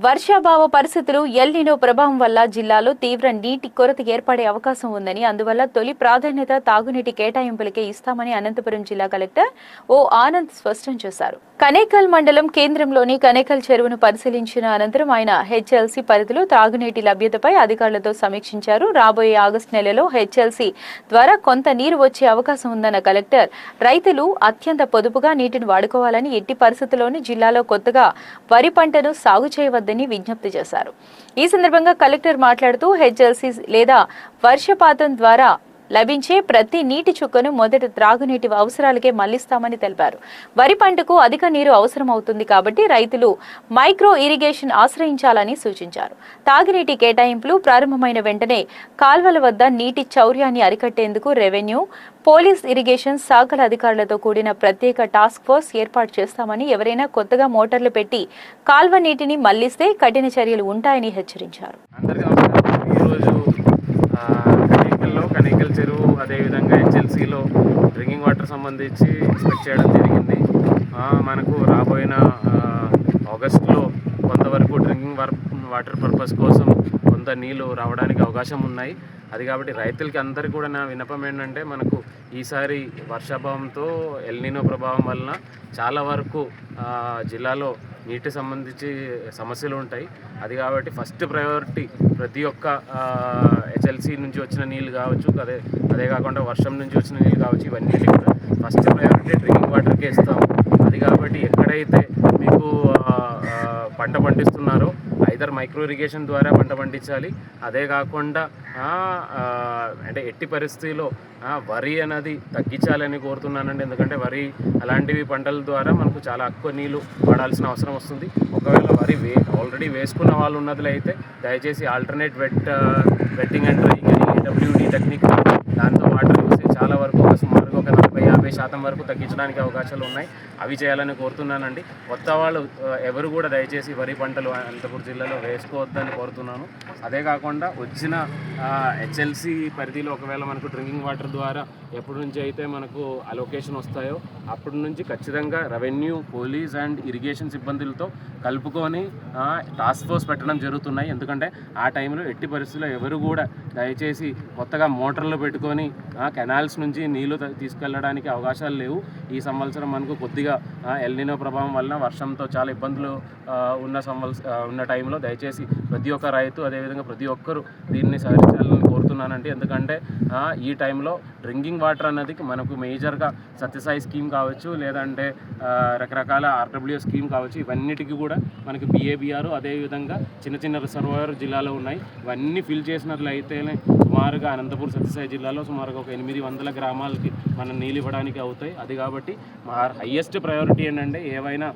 వర్షాభావ పరిస్థితులు ఎల్నినో ప్రభావం వల్ల జిల్లాలో తీవ్ర నీటి కొరత ఏర్పడే అవకాశం ఉందని, అందువల్ల తొలి ప్రాధాన్యత తాగునీటి కేటాయింపులకే ఇస్తామని అనంతపురం జిల్లా కలెక్టర్ ఓ ఆనంద్ స్పష్టం చేశారు. కనేకల్ మండలం కేంద్రంలోని కనేకల్ చెరువును పరిశీలించిన అనంతరం ఆయన హెచ్ఎల్సీ పరిధిలో తాగునీటి లభ్యతపై అధికారులతో సమీక్షించారు. రాబోయే ఆగస్టు నెలలో హెచ్ఎల్సీ ద్వారా కొంత నీరు వచ్చే అవకాశం ఉందన్న కలెక్టర్ రైతులు అత్యంత పొదుపుగా నీటిని వాడుకోవాలని, ఎట్టి పరిస్థితుల్లోనూ జిల్లాలో కొత్తగా వరి పంటను సాగు చేయవద్దని విజ్ఞప్తి చేశారు. ఈ సందర్భంగా కలెక్టర్ మాట్లాడుతూ హెచ్ఎల్సీ లేదా వర్షపాతం ద్వారా లభించే ప్రతి నీటి చుక్కను మొదట త్రాగునీటి అవసరాలకే మళ్లిస్తామని తెలిపారు. వరి పంటకు అధిక నీరు అవసరం అవుతుంది కాబట్టి రైతులు మైక్రో ఇరిగేషన్ ఆశ్రయించాలని సూచించారు. తాగునీటి కేటాయింపులు ప్రారంభమైన వెంటనే కాల్వల వద్ద నీటి చౌర్యాన్ని అరికట్టేందుకు రెవెన్యూ, పోలీస్, ఇరిగేషన్ శాఖల అధికారులతో కూడిన ప్రత్యేక టాస్క్ ఫోర్స్ ఏర్పాటు చేస్తామని, ఎవరైనా కొత్తగా మోటార్లు పెట్టి కాల్వ నీటిని మళ్లిస్తే కఠిన చర్యలు ఉంటాయని హెచ్చరించారు. కనేకల్ చెరువు అదేవిధంగా హెచ్ఎల్సీలో డ్రింకింగ్ వాటర్ సంబంధించి ఇన్స్పెక్ట్ చేయడం జరిగింది. మనకు రాబోయిన ఆగస్టులో కొంతవరకు డ్రింకింగ్ వాటర్ పర్పస్ కోసం కొంత నీళ్ళు రావడానికి అవకాశం ఉన్నాయి. అది కాబట్టి రైతులకి అందరికీ కూడా నా విన్నపం ఏంటంటే, మనకు ఈసారి వర్షాభావంతో ఎల్నినో ప్రభావం వలన చాలా వరకు జిల్లాలో నీటి సంబంధించి సమస్యలు ఉంటాయి. అది కాబట్టి ఫస్ట్ ప్రయారిటీ ప్రతి ఒక్క హెచ్ఎల్సీ నుంచి వచ్చిన నీళ్ళు కావచ్చు, అదే కాకుండా వర్షం నుంచి వచ్చిన నీళ్ళు కావచ్చు, ఇవన్నీ కూడా ఫస్ట్ ప్రయారిటీ డ్రింకింగ్ వాటర్కే ఇస్తాము. అది కాబట్టి ఎక్కడైతే మీకు పంట పండిస్తున్నారో ఐదర్ మైక్రో ఇరిగేషన్ ద్వారా పంట పండించాలి. అదే కాకుండా అంటే ఎట్టి పరిస్థితిలో వరి అనేది తగ్గించాలని కోరుతున్నానండి. ఎందుకంటే వరి అలాంటివి పంటల ద్వారా మనకు చాలా ఎక్కువ నీళ్ళు వాడాల్సిన అవసరం వస్తుంది. ఒకవేళ వరి ఆల్రెడీ వేసుకున్న వాళ్ళు ఉన్నది అయితే దయచేసి ఆల్టర్నేట్ వెట్టింగ్ అండ్ డ్రైయింగ్ అని ఏడబ్ల్యూడి టెక్నిక్, దాంతో వాటర్ యూసేజ్ చాలా వరకు సుమారుగా ఒక 40-50% వరకు తగ్గించడానికి అవకాశాలు ఉన్నాయి. అవి చేయాలని కోరుతున్నానండి. కొత్త వాళ్ళు ఎవరు కూడా దయచేసి వరి పంటలు అనంతపురం జిల్లాలో వేసుకోవద్దని కోరుతున్నాను. అదే కాకుండా వచ్చిన హెచ్ఎల్సీ పరిధిలో ఒకవేళ మనకు డ్రింకింగ్ వాటర్ ద్వారా ఎప్పటి నుంచి అయితే మనకు అలొకేషన్ వస్తాయో అప్పటి నుంచి ఖచ్చితంగా రెవెన్యూ, పోలీస్ అండ్ ఇరిగేషన్ సిబ్బందులతో కలుపుకొని టాస్క్ ఫోర్స్ పెట్టడం జరుగుతున్నాయి. ఎందుకంటే ఆ టైంలో ఎట్టి పరిస్థితుల్లో ఎవరు కూడా దయచేసి కొత్తగా మోటార్లు పెట్టుకొని కెనాల్స్ నుంచి నీళ్లు తీసుకెళ్ళడానికి అవకాశాలు లేవు. ఈ సంవత్సరం మనకు కొద్దిగా ఎల్నినో ప్రభావం వలన వర్షంతో చాలా ఇబ్బందులు ఉన్న టైంలో దయచేసి ప్రతి ఒక్క రైతు, అదేవిధంగా ప్రతి ఒక్కరూ దీన్ని సహకరించాలని కోరుతున్నానండి. ఎందుకంటే ఈ టైంలో డ్రింకింగ్ వాటర్ అన్నది మనకు మేజర్గా సత్యసాయి స్కీమ్ కావచ్చు, లేదంటే రకరకాల ఆర్డబ్ల్యూఎస్ స్కీమ్ కావచ్చు, ఇవన్నిటికీ కూడా మనకి బిఏబిఆర్, అదేవిధంగా చిన్న చిన్న రిజర్వాయర్ జిల్లాలో ఉన్నాయి. ఇవన్నీ ఫిల్ చేసినట్లయితేనే సుమారుగా అనంతపురం సత్యసాయి జిల్లాలో సుమారుగా ఒక 800 గ్రామాలకి మనం నీళ్ళు ఇవ్వడానికి అవుతాయి. అది కాబట్టి మా హయ్యెస్ట్ ప్రయారిటీ ఏంటంటే, ఏవైనా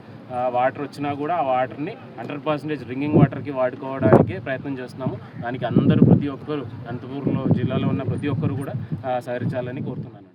వాటర్ వచ్చినా కూడా ఆ వాటర్ని 100% డ్రింకింగ్ వాటర్కి వాడుకోవడానికి ప్రయత్నం చేస్తున్నాము. దానికి అందరూ ప్రతి ఒక్కరు అనంతపురం జిల్లాలో ఉన్న ప్రతి ఒక్కరు కూడా సహకరించాలని కోరుతున్నాను.